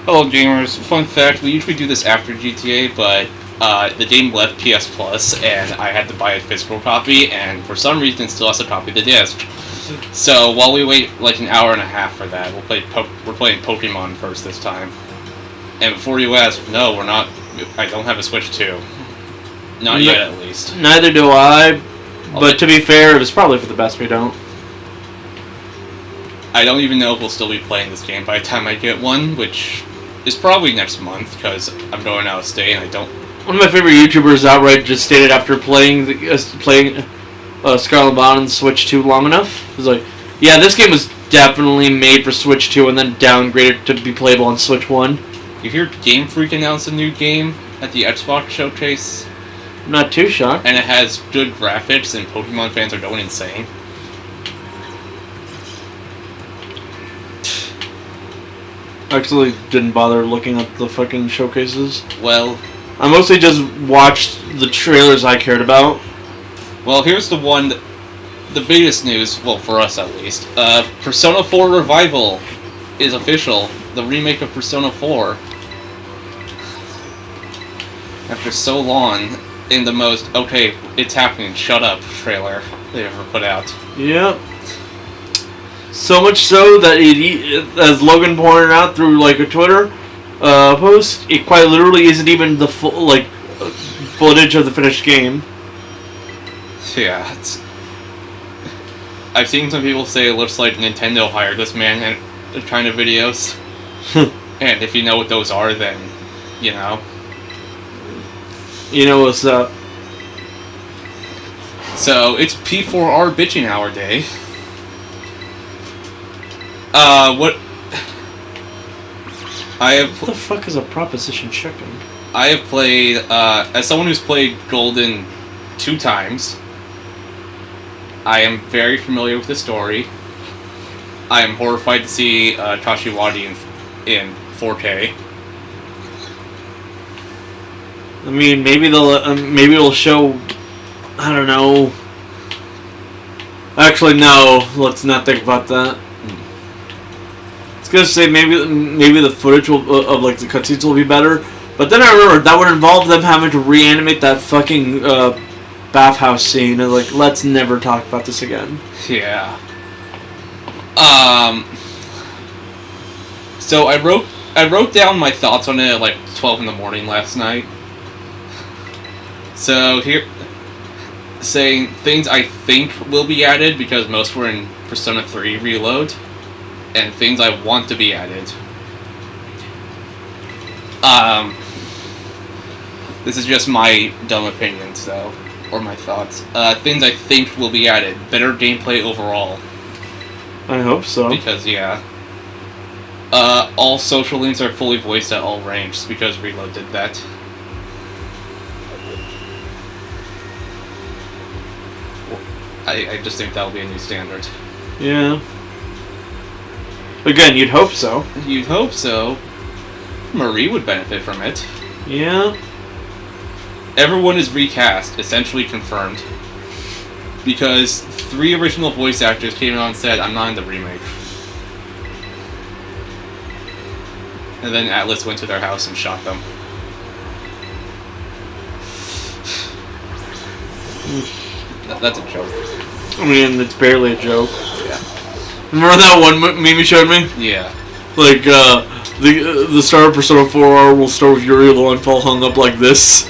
Hello gamers, fun fact, we usually do this after GTA, but the game left PS Plus, and I had to buy a physical copy, and for some reason it still has to copy the disc. So while we wait like an hour and a half for that, we're playing Pokemon first this time. And before you ask, no, we're not, I don't have a Switch 2. Not yet, at least. Neither do I, but to be fair, it's probably for the best we don't. I don't even know if we'll still be playing this game by the time I get one, which is probably next month, because I'm going out of state and I don't... One of my favorite YouTubers outright just stated after playing Scarlet Bond on Switch 2 long enough, it was like, yeah, this game was definitely made for Switch 2 and then downgraded to be playable on Switch 1. You hear Game Freak announced a new game at the Xbox showcase? I'm not too shocked. And it has good graphics and Pokemon fans are going insane. Actually didn't bother looking at the fucking showcases. Well, I mostly just watched the trailers I cared about. Well, here's the one, the biggest news, well, for us at least. Persona 4 Revival is official. The remake of Persona 4. After so long, in the most, okay, it's happening, shut up trailer they ever put out. Yep. So much so that it, as Logan pointed out through like a Twitter post, it quite literally isn't even the full footage of the finished game. Yeah, I've seen some people say it looks like Nintendo hired this man in kind of videos. And if you know what those are, then you know. You know what's up. So it's P4R bitching hour day. What the fuck is a proposition chicken? I have played, as someone who's played Golden 2 times, I am very familiar with the story. I am horrified to see Kashiwagi in 4K. I mean, maybe it'll show. I don't know. Actually, no. Let's not think about that. I was gonna say maybe the footage of like the cutscenes will be better, but then I remember that would involve them having to reanimate that fucking bathhouse scene, and like, let's never talk about this again. Yeah. So I wrote down my thoughts on it at like 12 in the morning last night. So here, saying things I think will be added because most were in Persona 3 Reload, and things I want to be added. This is just my dumb opinions though, or my thoughts. Things I think will be added. Better gameplay overall. I hope so. Because, yeah. All social links are fully voiced at all ranks, because Reload did that. I just think that'll be a new standard. Yeah. Again, you'd hope so. You'd hope so. Marie would benefit from it. Yeah. Everyone is recast, essentially confirmed. Because 3 original voice actors came out and said, I'm not in the remake. And then Atlas went to their house and shot them. That's a joke. I mean, it's barely a joke. Yeah. Remember that one meme you showed me? Yeah. Like, the star of Persona 4R will start with Yuri Lowenfall hung up like this.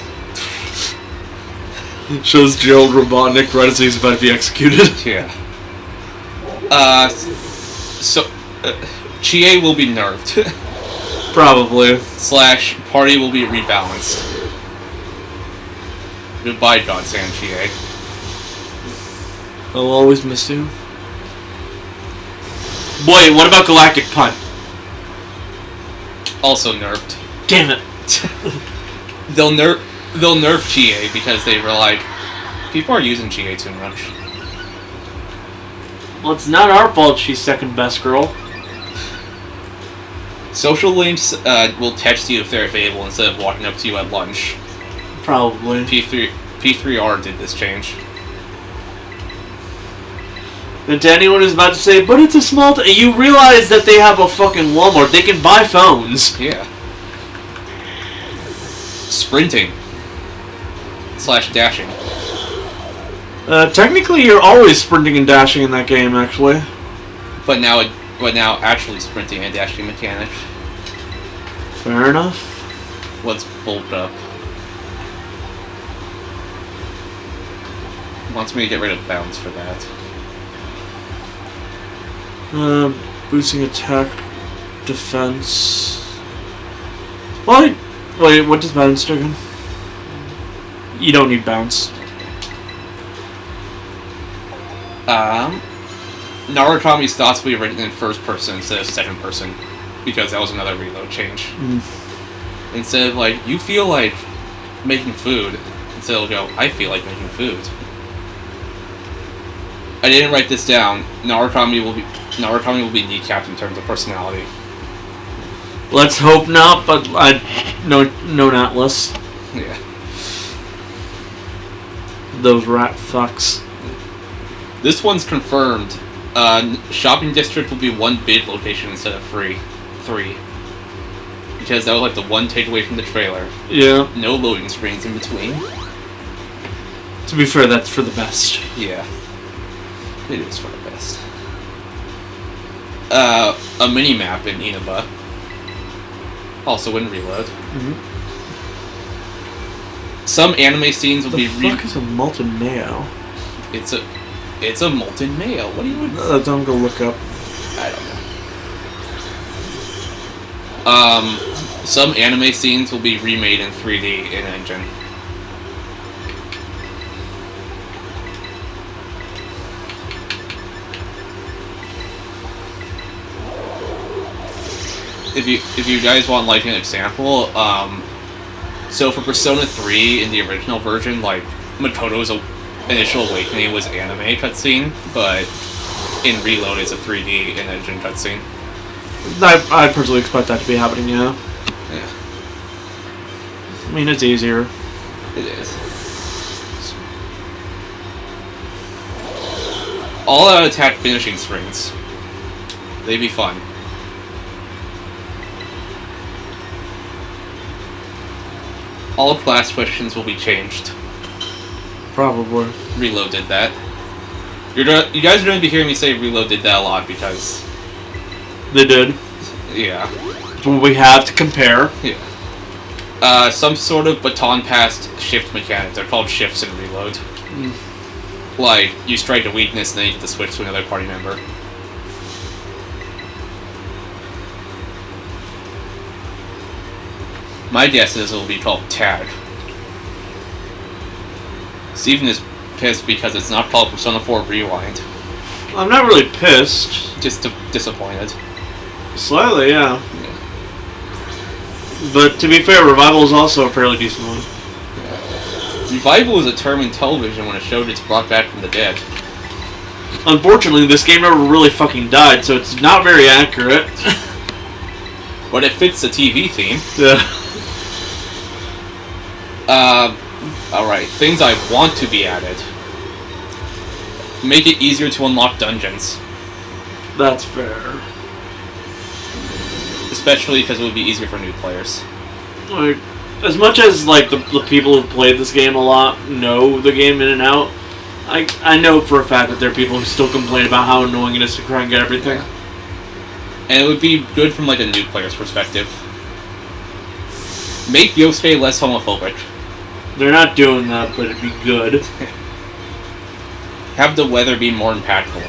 Shows Gerald Robotnik right as he's about to be executed. Yeah. Chie will be nerfed. Probably. / party will be rebalanced. Goodbye, Godsend Chie. I'll always miss you. Boy, what about Galactic Punt? Also nerfed. Damn it. They'll nerf Chie because they were like, people are using Chie too much. Well, it's not our fault she's second best girl. Social links will text you if they're available instead of walking up to you at lunch. Probably. P4R did this change. And to anyone who's about to say, but it's a small you realize that they have a fucking Walmart. They can buy phones. Yeah. Sprinting. / dashing. Technically, you're always sprinting and dashing in that game, actually. But now actually sprinting and dashing mechanics. Fair enough. What's bulked up? Wants me to get rid of bounce for that. Boosting attack, defense. Wait, what does bounce do again? You don't need bounce. Narukami's thoughts will be written in first person instead of second person, because that was another reload change. Instead of like, you feel like making food, instead it'll go, I feel like making food. I didn't write this down. Narukami will be kneecapped in terms of personality. Let's hope not, but no Atlas. Yeah. Those rat fucks. This one's confirmed. Shopping district will be one bid location instead of 3. Because that was like the one takeaway from the trailer. Yeah. No loading screens in between. To be fair, that's for the best. Yeah. It is for the best. A mini-map in Inaba. Also in Reload. Some anime scenes will be... What the fuck is a molten mayo? It's a molten mayo. What do you... Don't go look up. I don't know. Some anime scenes will be remade in 3D in engine. If you guys want like an example, so for Persona 3 in the original version, like Makoto's initial awakening was anime cutscene, but in Reload it's a 3D in-engine cutscene. I personally expect that to be happening, yeah. Yeah. I mean, it's easier. It is. All-out attack finishing strings. They'd be fun. All class questions will be changed. Probably. Reload did that. You guys are going to be hearing me say Reload did that a lot because... They did. Yeah. Well, we have to compare. Yeah. Some sort of baton passed shift mechanic. They're called shifts in Reload. Like, you strike a weakness and then you get to switch to another party member. My guess is it will be called Tag. Steven is pissed because it's not called Persona 4 Rewind. I'm not really pissed. Just disappointed. Slightly, yeah. But to be fair, Revival is also a fairly decent one. Yeah. Revival is a term in television when a show gets brought back from the dead. Unfortunately, this game never really fucking died, so it's not very accurate. But it fits the TV theme. Yeah. Alright, things I want to be added. Make it easier to unlock dungeons. That's fair. Especially because it would be easier for new players. Like, as much as like the people who've played this game a lot know the game in and out, I know for a fact that there are people who still complain about how annoying it is to try and get everything. And it would be good from like a new player's perspective. Make Yosuke less homophobic. They're not doing that, but it'd be good. Have the weather be more impactful,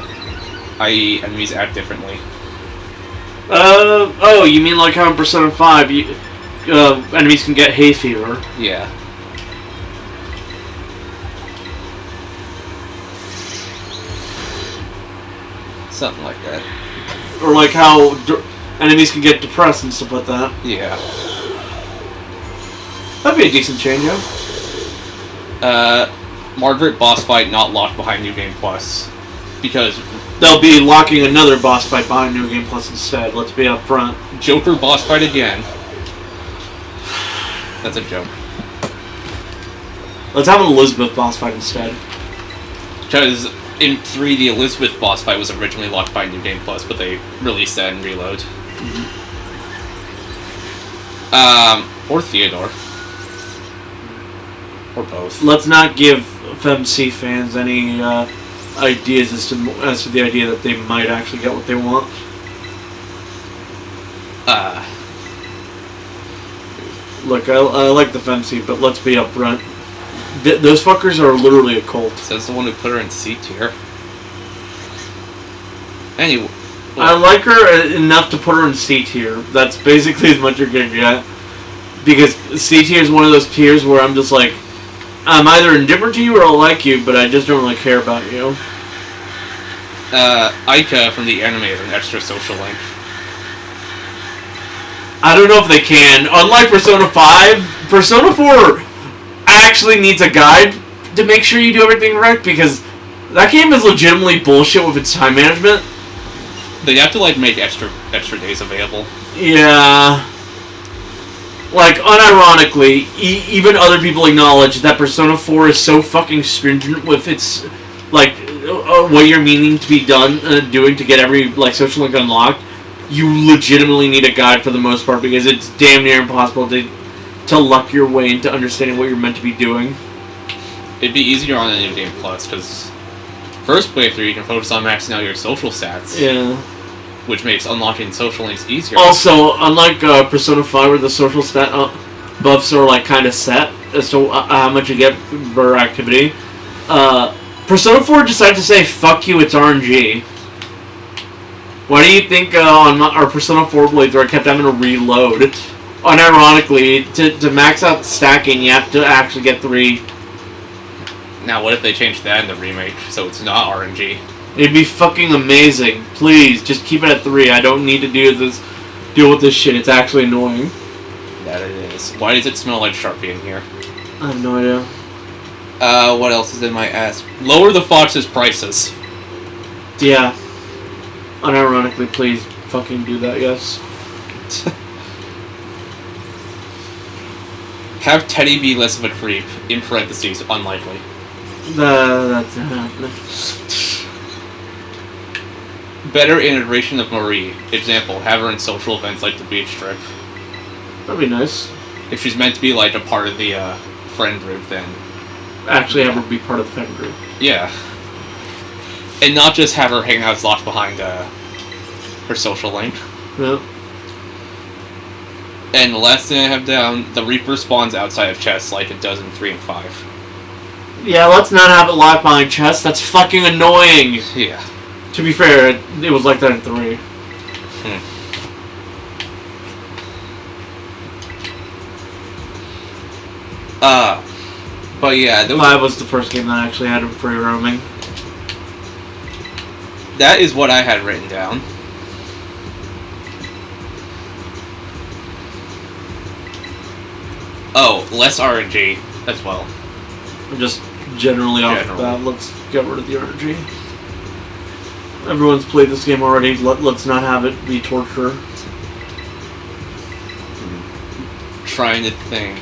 i.e. enemies act differently. Oh, you mean like how in Persona 5, enemies can get hay fever? Yeah. Something like that. Or like how enemies can get depressed and stuff like that. Yeah. That'd be a decent change, yeah. Margaret boss fight not locked behind New Game Plus. Because... They'll be locking another boss fight behind New Game Plus instead, let's be up front. Joker boss fight again. That's a joke. Let's have an Elizabeth boss fight instead. Because in 3, the Elizabeth boss fight was originally locked by New Game Plus, but they released that in Reload. Or Theodore. Or both. Let's not give FMC fans any ideas as to the idea that they might actually get what they want. Look, I like the FMC, but let's be upfront. Those fuckers are literally a cult. Says the one who put her in C tier. Anyway. I like her enough to put her in C tier. That's basically as much you're gonna get. Because C tier is one of those tiers where I'm just like, I'm either indifferent to you or I'll like you, but I just don't really care about you. Aika from the anime is an extra social link. I don't know if they can. Unlike Persona 5, Persona 4 actually needs a guide to make sure you do everything right, because that game is legitimately bullshit with its time management. They have to like make extra days available. Yeah. Like, unironically, even other people acknowledge that Persona 4 is so fucking stringent with its, like, what you're meaning to be doing to get every, like, social link unlocked. You legitimately need a guide for the most part, because it's damn near impossible to luck your way into understanding what you're meant to be doing. It'd be easier on the New Game Plus, because first playthrough you can focus on maxing out your social stats. Yeah. Which makes unlocking social links easier. Also, unlike Persona 5, where the social stat buffs are like kind of set as to how much you get per activity, Persona 4 decided to say, fuck you, it's RNG. Why do you think on our Persona 4 playthrough I kept having to reload? Unironically, to max out the stacking, you have to actually get 3. Now, what if they changed that in the remake, so it's not RNG? It'd be fucking amazing. Please, just keep it at 3. I don't need to deal with this shit. It's actually annoying. That it is. Why does it smell like Sharpie in here? I have no idea. What else is in my ass? Lower the Fox's prices. Yeah. Unironically, please fucking do that, yes. Have Teddy be less of a creep, in parentheses, unlikely. That's happening. Better integration of Marie. Example, have her in social events like the beach trip. That'd be nice. If she's meant to be like a part of the friend group, then... Actually have her be part of the friend group. Yeah. And not just have her hang out locked behind her social link. Yep. And the last thing I have down, the Reaper spawns outside of chests like it does in 3 and 5. Yeah, let's not have it locked behind chests. That's fucking annoying. Yeah. To be fair, it was like that in 3. But yeah, 5 was the first game that actually had free roaming. That is what I had written down. Oh, less RNG as well. Just generally off the bat, let's get rid of the RNG. Everyone's played this game already. Let's not have it be torture. Trying to think.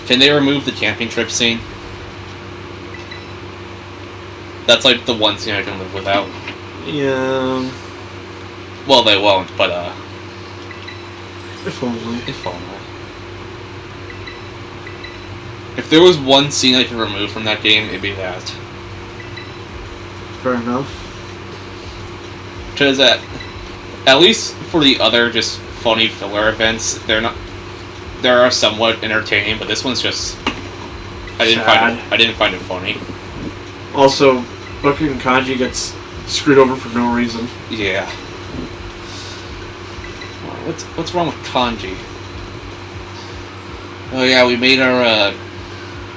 Can they remove the camping trip scene? That's like the one scene I can live without. Yeah. Well, they won't, but If only. If only. If there was one scene I could remove from that game, it'd be that. Fair enough. Because at least for the other just funny filler events, they are somewhat entertaining, but this one's just I didn't find it funny. Also, fucking Kanji gets screwed over for no reason. Yeah. What's wrong with Kanji? Oh yeah, we made our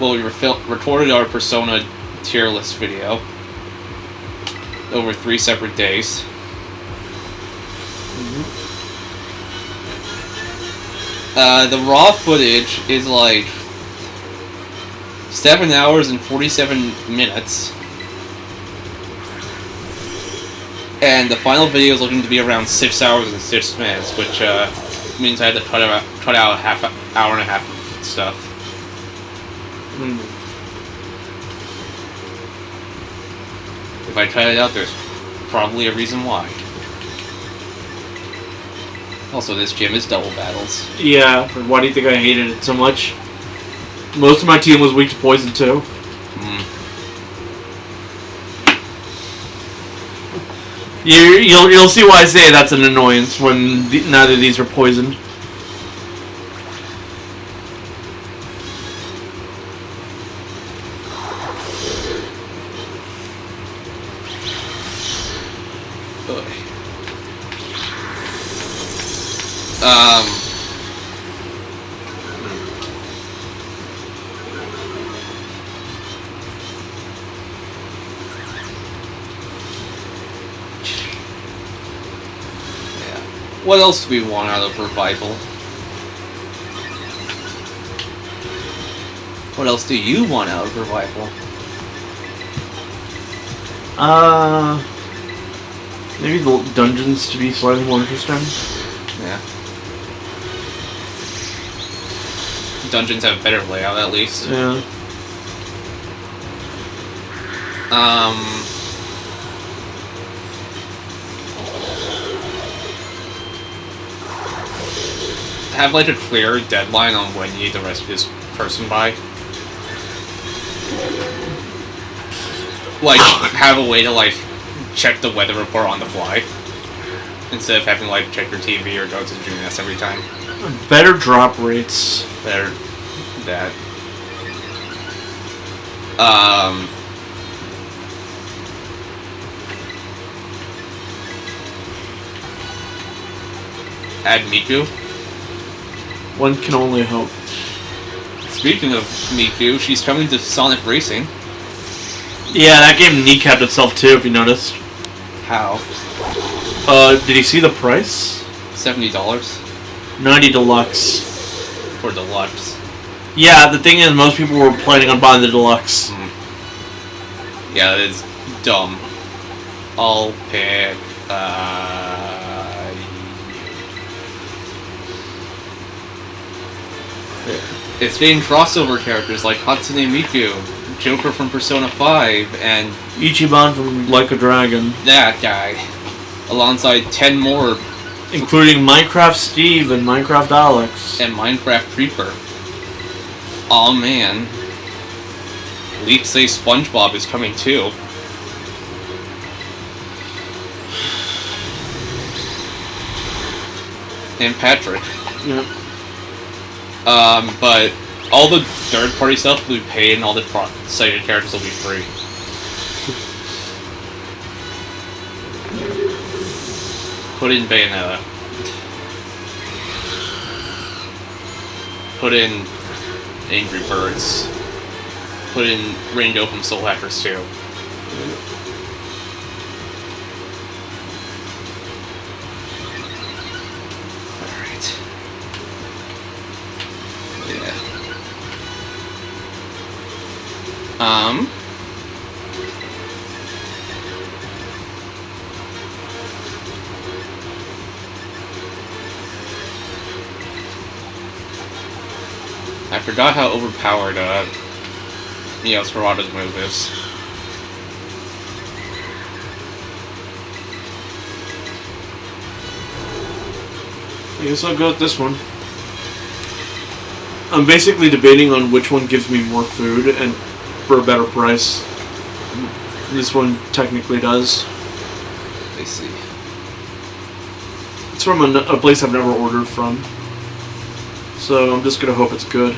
we recorded our Persona tier list video over 3 separate days. The raw footage is like 7 hours and 47 minutes. And the final video is looking to be around 6 hours and 6 minutes, which means I had to cut out a hour and a half of stuff. If I try it out, there's probably a reason why. Also, this gym is double battles. Yeah, why do you think I hated it so much? Most of my team was weak to poison too. You'll see why I say that's an annoyance when neither of these are poisoned. What else do we want out of Revival? What else do you want out of Revival? Maybe the dungeons to be slightly more interesting. Yeah. Dungeons have better layout, at least. Yeah. Have like a clear deadline on when you need to rescue this person by. Like, have a way to like check the weather report on the fly instead of having to like check your TV or go to the gymnast every time. Better drop rates. Better that. Add Miku. One can only hope. Speaking of Miku, she's coming to Sonic Racing. Yeah, that game kneecapped itself too, if you noticed. How? Did you see the price? $70. 90 deluxe. For deluxe. Yeah, the thing is, most people were planning on buying the deluxe. Yeah, that is dumb. I'll pick, It's getting crossover characters like Hatsune Miku, Joker from Persona 5, and Ichiban from Like a Dragon. That guy. Alongside 10 more. Including Minecraft Steve and Minecraft Alex. And Minecraft Creeper. Aw, man. Leaks say SpongeBob is coming too. And Patrick. Yep. But all the third-party stuff will be paid, and all the cited characters will be free. Put in Bayonetta. Put in Angry Birds. Put in Ringo from Soul Hackers 2. I forgot how overpowered, Sparata's move is. I guess I'll go with this one. I'm basically debating on which one gives me more food and for a better price. This one technically does. I see. It's from a place I've never ordered from. So I'm just gonna hope it's good.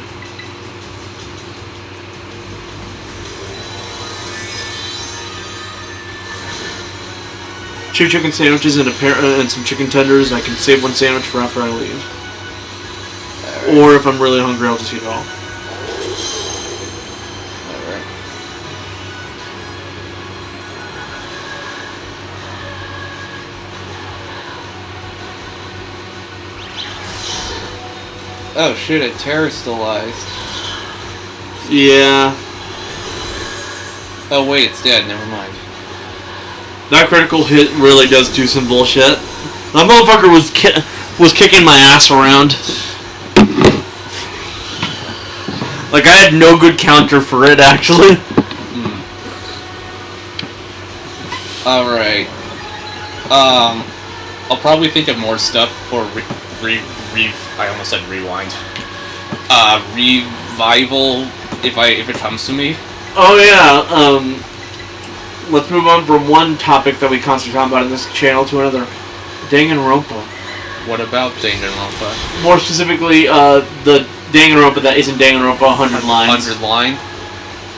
Two chicken sandwiches and some chicken tenders. I can save one sandwich for after I leave. Right. Or if I'm really hungry, I'll just eat it all. Alright. Oh shit, it terroristalized. Yeah. Oh wait, it's dead, never mind. That critical hit really does do some bullshit. That motherfucker was kicking my ass around. Like, I had no good counter for it, actually. Alright. I'll probably think of more stuff for I almost said rewind. Revival, if it comes to me. Oh yeah, let's move on from one topic that we constantly talk about in this channel to another. Danganronpa. What about Danganronpa? More specifically, the Danganronpa that isn't Danganronpa 100 lines. 100 line?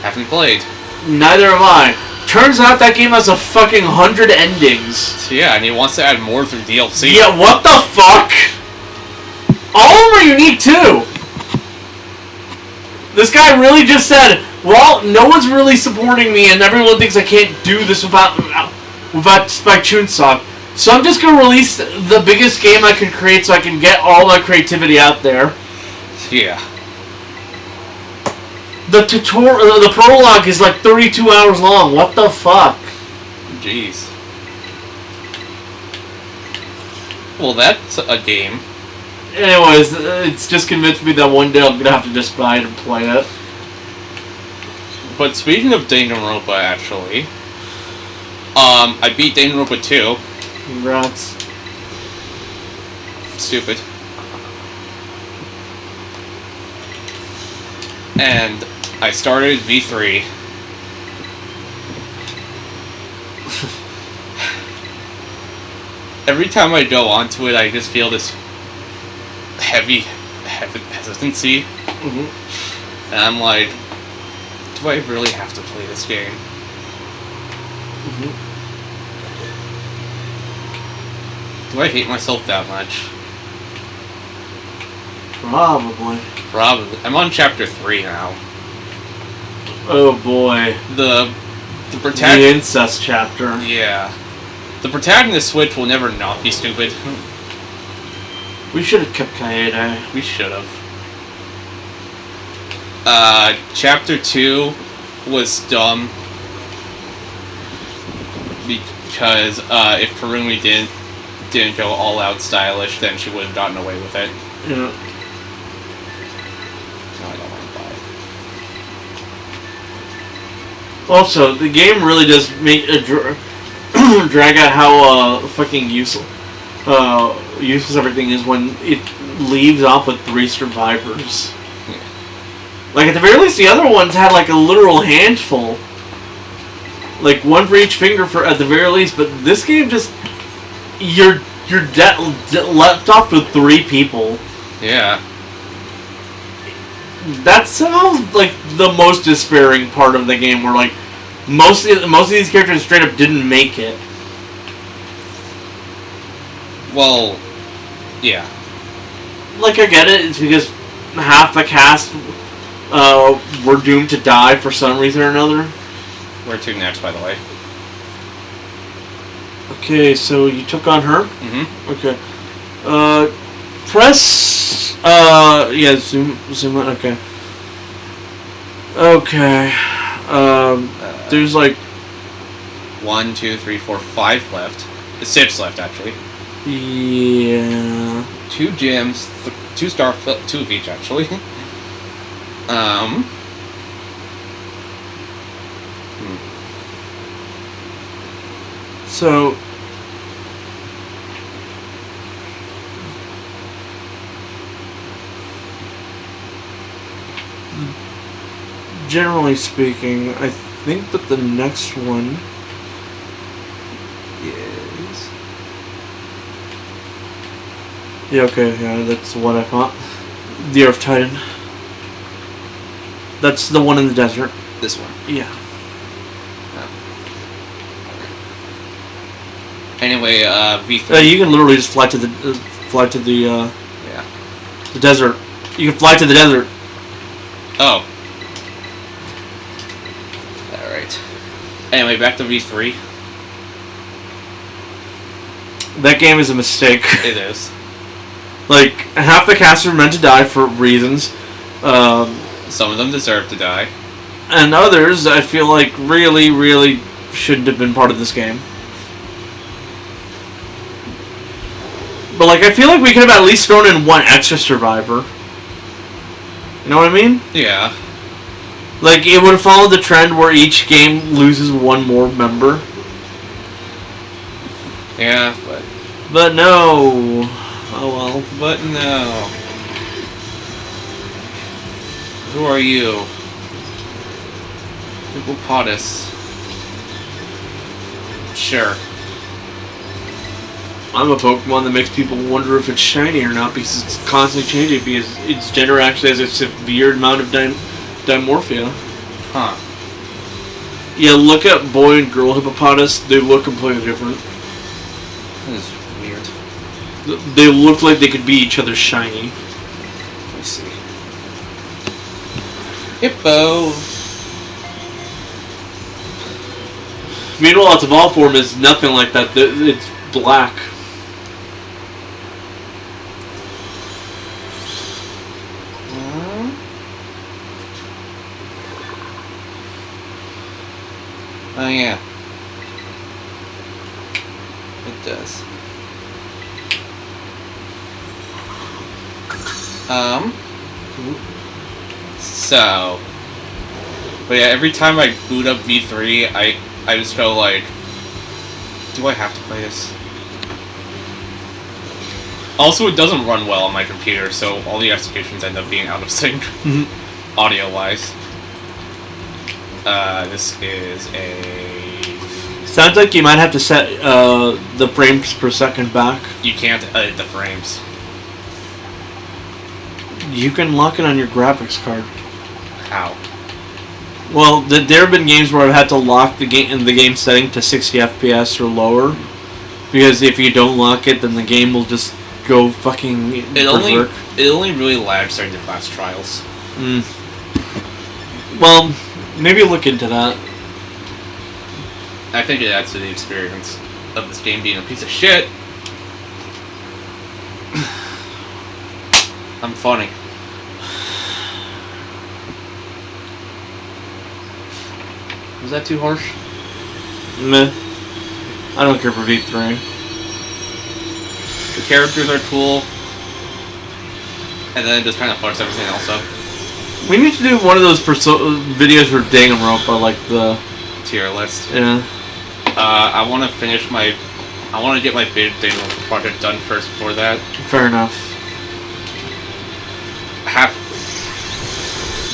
Haven't played. Neither have I. Turns out that game has a fucking 100 endings. Yeah, and he wants to add more through DLC. Yeah, what the fuck? All of them are unique too. This guy really just said, well, no one's really supporting me and everyone thinks I can't do this without Spike Chunsock. So I'm just going to release the biggest game I can create so I can get all my creativity out there. Yeah. The prologue is like 32 hours long. What the fuck? Jeez. Well, that's a game. Anyways, it's just convinced me that one day I'm going to have to just buy it and play it. But speaking of Danganronpa, actually, I beat Danganronpa 2. Congrats. Stupid. And I started V3. Every time I go onto it, I just feel this heavy hesitancy. And I'm like, do I really have to play this game? Do I hate myself that much? Probably. Probably. I'm on chapter 3 now. Oh boy. The incest chapter. Yeah. The protagonist switch will never not be stupid. We should have kept Kaede. We should have. Chapter 2 was dumb. Because, if Karumi didn't go all out stylish, then she would have gotten away with it. Yeah. No, I don't want to buy it. Also, the game really does make drag out how fucking useless everything is when it leaves off with 3 survivors. Yeah. Like, at the very least, the other ones had like a literal handful. Like, one for each finger at the very least, but this game just... You're left off with 3 people. Yeah. That sounds like the most despairing part of the game, where like most of these characters straight up didn't make it. Well, yeah. Like, I get it. It's because half the cast were doomed to die for some reason or another. Where to next, by the way? Okay, so you took on her? Mm-hmm. Okay. Press... yeah, zoom in. Okay. Okay. There's like... 1, 2, 3, 4, 5 left. 6 left, actually. Yeah... 2 gems, 2 starfill, 2 of each, actually. So... Generally speaking, I think that the next one is... Yeah, okay, yeah, that's what I thought. The Earth Titan. That's the one in the desert. This one. Yeah. Anyway, V3. You can literally just fly to the yeah. the desert. You can fly to the desert. Oh. Alright. Anyway, back to V3. That game is a mistake. It is. Like, half the cast are meant to die for reasons. Some of them deserve to die. And others, I feel like, really, really shouldn't have been part of this game. But, like, I feel like we could have at least thrown in one extra survivor. You know what I mean? Yeah. Like, it would have followed the trend where each game loses one more member. Yeah, But no. Oh well. But no. Who are you? Hippopotamus. Sure. I'm a Pokemon that makes people wonder if it's shiny or not because it's constantly changing because its gender actually has a severe amount of dimorphia. Huh. Yeah, look at boy and girl hippopotamus. They look completely different. That is weird. They look like they could be each other's shiny. Let me see. Hippo. Meanwhile, its evolved form is nothing like that. It's black. Oh yeah. It does. So, but yeah, every time I boot up V3, I just go like, do I have to play this? Also, it doesn't run well on my computer, so all the executions end up being out of sync, audio-wise. This is a... Sounds like you might have to set the frames per second back. You can't edit the frames. You can lock it on your graphics card. How? Well, there have been games where I've had to lock the game setting to 60 FPS or lower, because if you don't lock it, then the game will just go fucking It only really lags during the class trials. Well, maybe look into that. I think it adds to the experience of this game being a piece of shit. I'm funny. Was that too harsh? Meh. I don't care for V3. The characters are cool. And then it just kind of fucks everything else up. We need to do one of those videos for Danganronpa, like the... Tier list. Yeah. I want to finish my... I want to get my big Danganronpa project done first before that. Fair enough.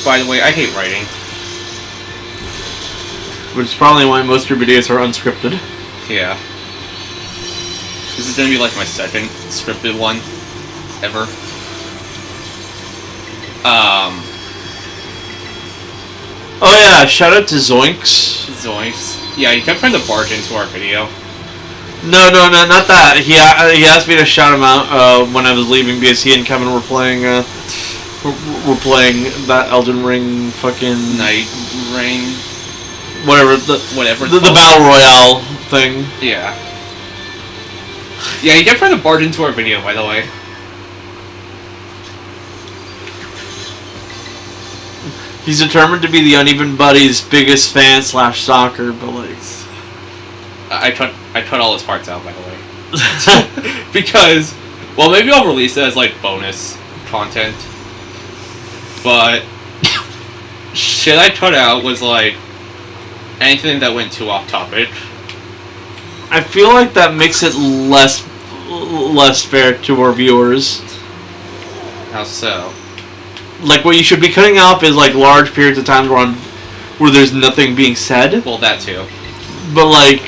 By the way, I hate writing. Which is probably why most of your videos are unscripted. Yeah. This is gonna be like my second scripted one ever. Oh yeah, shout out to Zoinks. Zoinks. Yeah, he kept trying to barge into our video. No, not that. He asked me to shout him out when I was leaving because he and Kevin were playing that Elden Ring fucking Night Ring. Whatever the Battle Royale thing. Yeah. Yeah, he kept trying to barge into our video, by the way. He's determined to be the Uneven Buddy's biggest fan / stalker, but like... I cut all his parts out, by the way. Because, well, maybe I'll release it as, like, bonus content. But, shit I cut out was, like, anything that went too off topic. I feel like that makes it less fair to our viewers. How so? Like, what you should be cutting off is, like, large periods of time where there's nothing being said. Well, that too. But, like,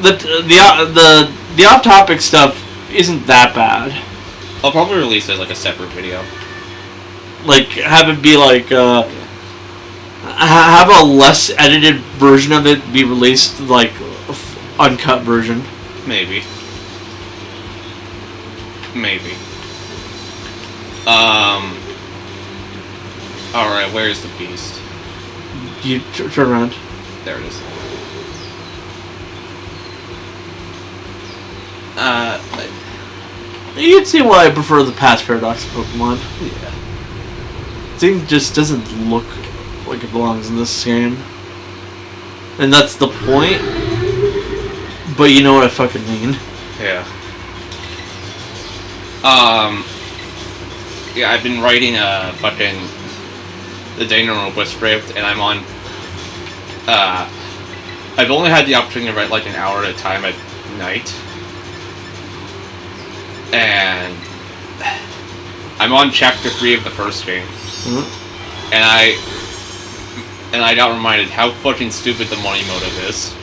the off-topic stuff isn't that bad. I'll probably release it as, like, a separate video. Like, have it be, like, have a less edited version of it be released, like, uncut version. Maybe. Alright, where's the beast? You turn around. There it is. You can see why I prefer the past Paradox Pokemon. Yeah. Thing just doesn't look like it belongs in this game. And that's the point. But you know what I fucking mean. Yeah. Yeah, I've been writing a fucking the Danganronpa script, and I'm on. I've only had the opportunity to write like an hour at a time at night, and I'm on chapter 3 of the first game, and I got reminded how fucking stupid the money motive is,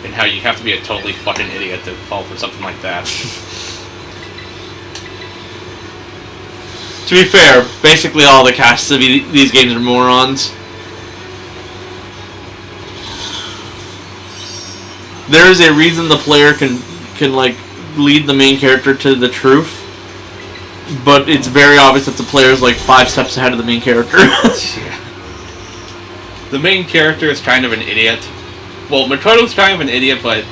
and how you have to be a totally fucking idiot to fall for something like that. To be fair, basically all the casts of these games are morons. There is a reason the player can like lead the main character to the truth, but it's very obvious that the player is like 5 steps ahead of the main character. Yeah. The main character is kind of an idiot. Well, Makoto's kind of an idiot, but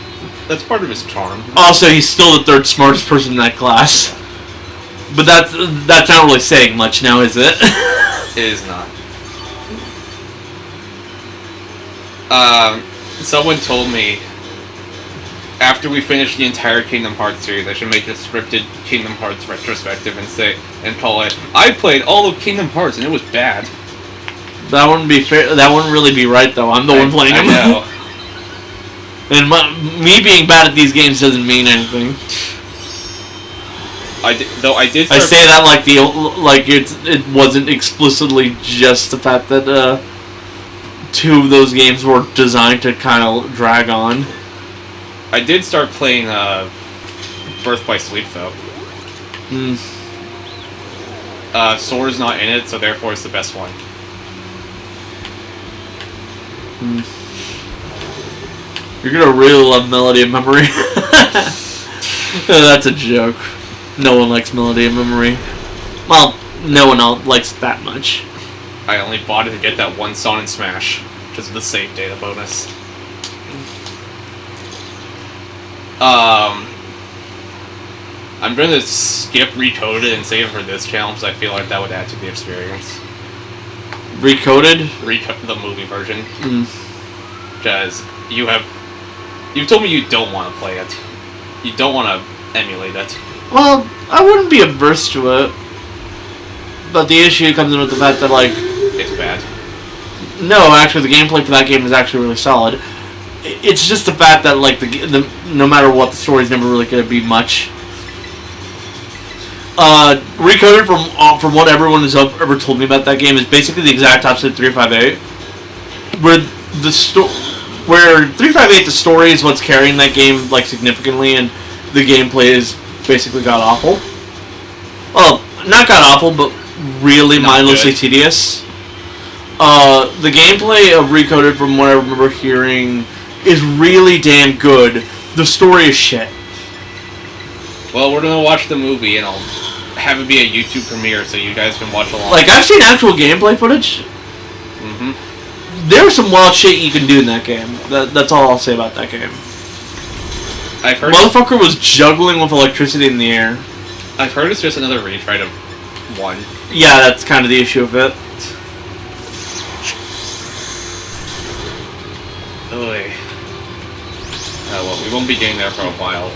that's part of his charm. Also, he's still the 3rd smartest person in that class. But that's not really saying much now, is it? It is not. Someone told me after we finish the entire Kingdom Hearts series, I should make a scripted Kingdom Hearts retrospective and call it "I played all of Kingdom Hearts and it was bad." That wouldn't be fair. That wouldn't really be right, though. I'm the one playing them. I know. And me being bad at these games doesn't mean anything. I did. I say that like it wasn't explicitly just the fact that 2 of those games were designed to kind of drag on. I did start playing Birth by Sleep though. Sora's not in it, so therefore it's the best one. You're gonna really love Melody of Memory. That's a joke. No one likes Melody of Memory. Well, no one else likes it that much. I only bought it to get that one song in Smash, because of the save data bonus. I'm gonna skip Recoded and save it for this channel, because I feel like that would add to the experience. Recoded? The movie version. Because you've told me you don't want to play it. You don't want to emulate it. Well, I wouldn't be averse to it. But the issue comes in with the fact that, like... It's bad. No, actually, the gameplay for that game is actually really solid. It's just the fact that, like, no matter what, the story's never really going to be much. Recoded, from what everyone has ever told me about that game, is basically the exact opposite of 358. Where 358, the story is what's carrying that game, like, significantly, and the gameplay is basically god-awful. Well, not god-awful, but really mindlessly tedious. The gameplay of Recoded, from what I remember hearing, is really damn good. The story is shit. Well, we're gonna watch the movie, and I'll have it be a YouTube premiere so you guys can watch along. Like, I've seen actual gameplay footage. There's some wild shit you can do in that game. That's all I'll say about that game. I've heard Motherfucker was juggling with electricity in the air. I've heard it's just another retry of 1. Yeah, that's kind of the issue of it. Oy. Oh well, we won't be getting there for a while.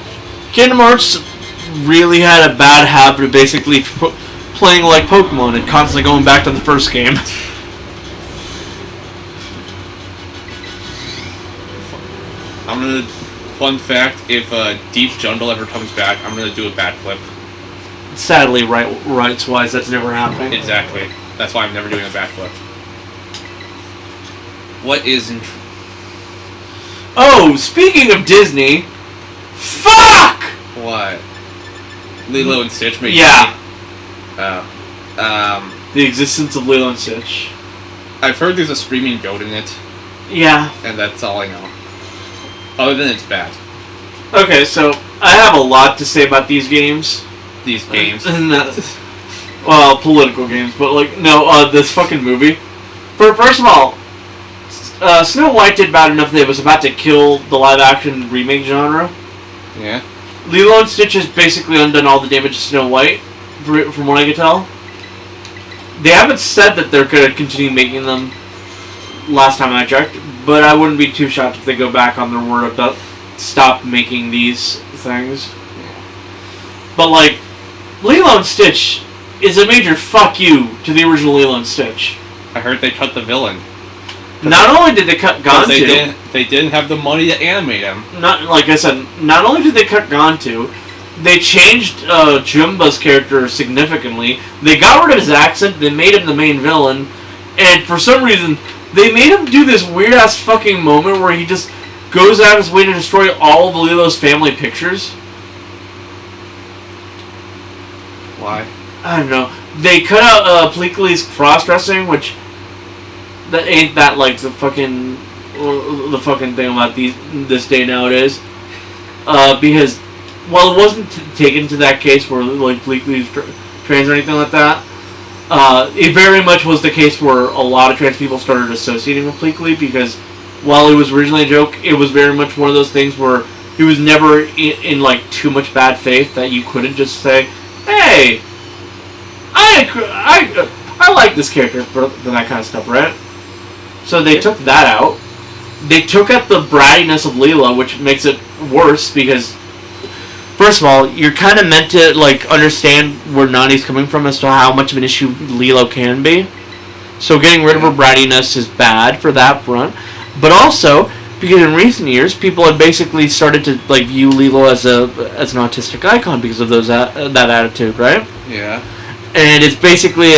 Kingdom Hearts really had a bad habit of basically playing like Pokemon and constantly going back to the first game. I'm gonna... Fun fact, if Deep Jungle ever comes back, I'm gonna do a backflip. Sadly, rights-wise, that's never happening. Exactly. That's why I'm never doing a backflip. What is... Oh, speaking of Disney... Fuck! What? Lilo and Stitch made Yeah. Disney? The existence of Lilo and Stitch. I've heard there's a screaming goat in it. Yeah. And that's all I know. Other than it's bad. Okay, so I have a lot to say about these games. These games. Well, political games, but like, no, this fucking movie. First of all, Snow White did bad enough that it was about to kill the live-action remake genre. Yeah. Lilo and Stitch has basically undone all the damage to Snow White, from what I can tell. They haven't said that they're going to continue making them last time I checked, but I wouldn't be too shocked if they go back on their word about stop making these things. But like, Lilo and Stitch is a major fuck you to the original Lilo and Stitch. I heard they cut the villain. Not only did they cut Gontu, they didn't have the money to animate him. Not like I said. Not only did they cut Gontu, they changed Jumba's character significantly. They got rid of his accent. They made him the main villain, and for some reason, they made him do this weird ass fucking moment where he just goes out of his way to destroy all of Lilo's family pictures. Why? I don't know. They cut out Pleakley's cross-dressing, which that ain't that like the fucking thing about this day nowadays. Because while it wasn't taken to that case where like Pleakley's trans or anything like that, it very much was the case where a lot of trans people started associating with Pleakley, because while it was originally a joke, it was very much one of those things where he was never in like too much bad faith that you couldn't just say, "Hey, I like this character for that kind of stuff," right? So they took that out. They took out the brattiness of Lilo, which makes it worse because, first of all, you're kind of meant to like understand where Nani's coming from as to how much of an issue Lilo can be. So getting rid of her brattiness is bad for that front. But also, because in recent years, people had basically started to like view Lilo as an autistic icon because of that attitude, right? Yeah. And it's basically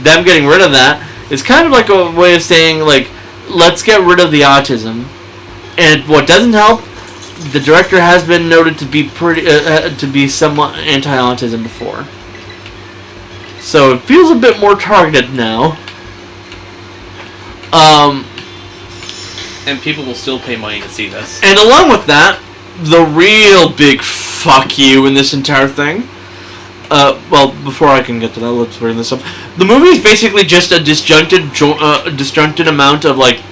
them getting rid of that. It's kind of like a way of saying like, let's get rid of the autism. And what doesn't help, the director has been noted to be somewhat anti-autism before. So it feels a bit more targeted now. And people will still pay money to see this. And along with that, the real big fuck you in this entire thing. Well, before I can get to that, let's bring this up. The movie is basically just a disjuncted amount of like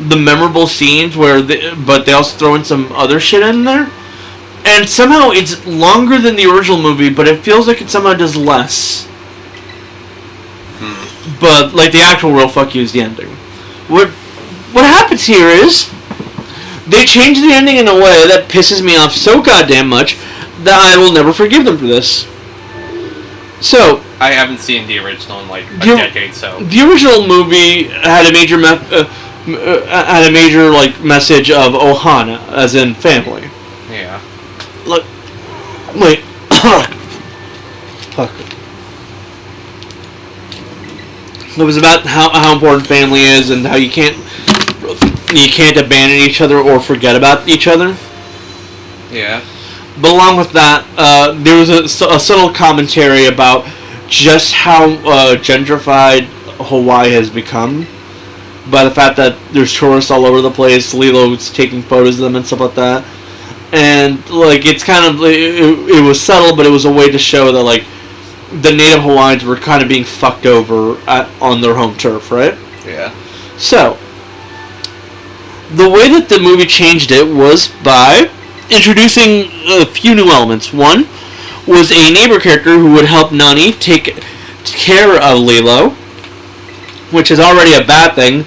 the memorable scenes but they also throw in some other shit in there. And somehow it's longer than the original movie, but it feels like it somehow does less. But like the actual real fuck you is the ending. What happens here is they change the ending in a way that pisses me off so goddamn much that I will never forgive them for this. So I haven't seen the original in like a decade. So the original movie had a major like message of Ohana, as in family. Yeah. Look, wait. Fuck. It was about how important family is and how you can't abandon each other or forget about each other. Yeah. But along with that, there was a subtle commentary about just how gentrified Hawaii has become by the fact that there's tourists all over the place. Lilo's taking photos of them and stuff like that. And like it's kind of it was subtle, but it was a way to show that like the native Hawaiians were kind of being fucked over on their home turf, right? Yeah. So the way that the movie changed it was by introducing a few new elements. One was a neighbor character who would help Nani take care of Lilo, which is already a bad thing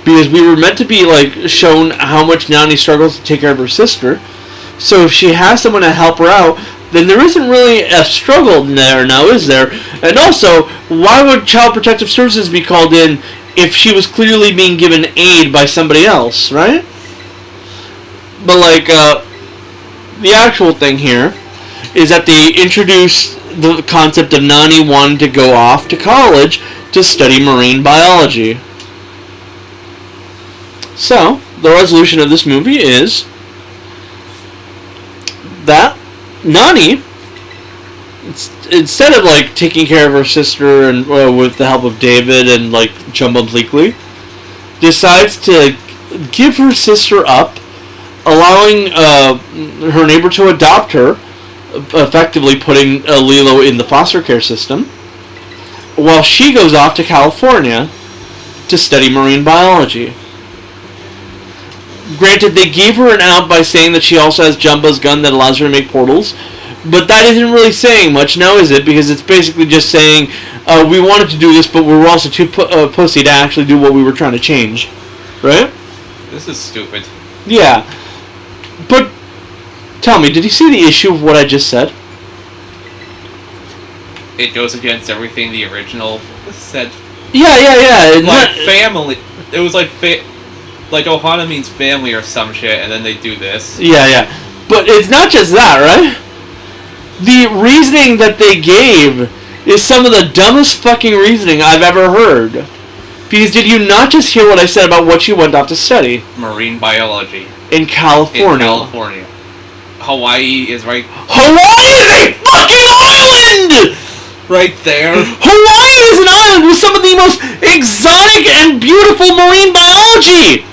because we were meant to be like shown how much Nani struggles to take care of her sister. So if she has someone to help her out, then there isn't really a struggle there now, is there? And also, why would Child Protective Services be called in if she was clearly being given aid by somebody else, right? But like, the actual thing here is that they introduce the concept of Nani wanting to go off to college to study marine biology. So, the resolution of this movie is that Nani, instead of like taking care of her sister and with the help of David and like Jumbo Bleakley, decides to give her sister up, allowing her neighbor to adopt her, effectively putting Lilo in the foster care system, while she goes off to California to study marine biology. Granted, they gave her an out by saying that she also has Jumbo's gun that allows her to make portals, but that isn't really saying much now, is it? Because it's basically just saying, we wanted to do this, but we were also too pussy to actually do what we were trying to change. Right? This is stupid. Yeah. But, tell me, did you see the issue of what I just said? it goes against everything the original said. Yeah. Like family. It was like like Ohana means family or some shit, and then they do this. Yeah. But it's not just that, right? The reasoning that they gave is some of the dumbest fucking reasoning I've ever heard. Because did you not just hear what I said about what you went off to study? Marine biology. In California. Hawaii is right... Hawaii is a fucking island! Right there. Hawaii is an island with some of the most exotic and beautiful marine biology!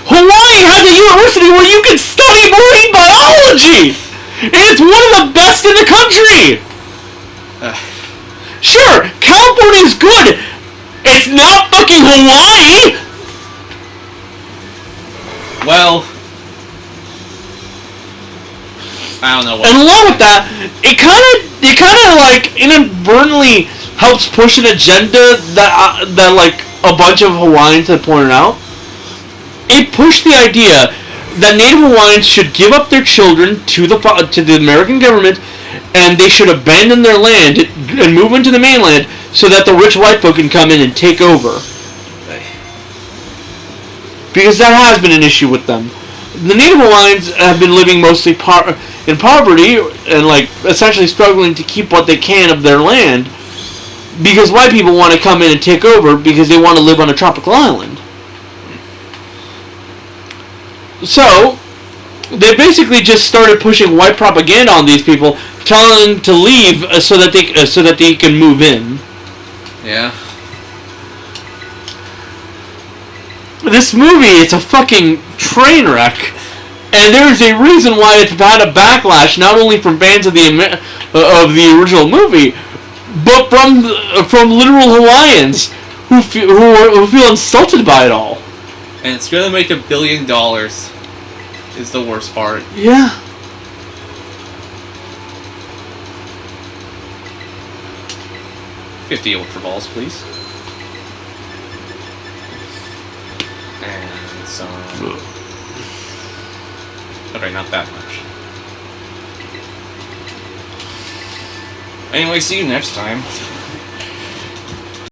Hawaii has a university where you can study marine biology! And it's one of the best in the country! Sure, California's good! It's not fucking Hawaii! Well... I don't know what... And along with that, it kind of like inadvertently helps push an agenda that like a bunch of Hawaiians had pointed out. It pushed the idea that Native Hawaiians should give up their children to the American government, and they should abandon their land and move into the mainland so that the rich white folk can come in and take over. Because that has been an issue with them. The Native Hawaiians have been living mostly in poverty and like essentially struggling to keep what they can of their land because white people want to come in and take over because they want to live on a tropical island. So they basically just started pushing white propaganda on these people, telling them to leave so that they can move in. Yeah. This movie is a fucking train wreck, and there is a reason why it's had a backlash, not only from fans of the original movie, but from literal Hawaiians who feel insulted by it all. And it's gonna make $1 billion. Is the worst part. Yeah. $50 ultra balls, please. And some... Okay, not that much. Anyway, see you next time.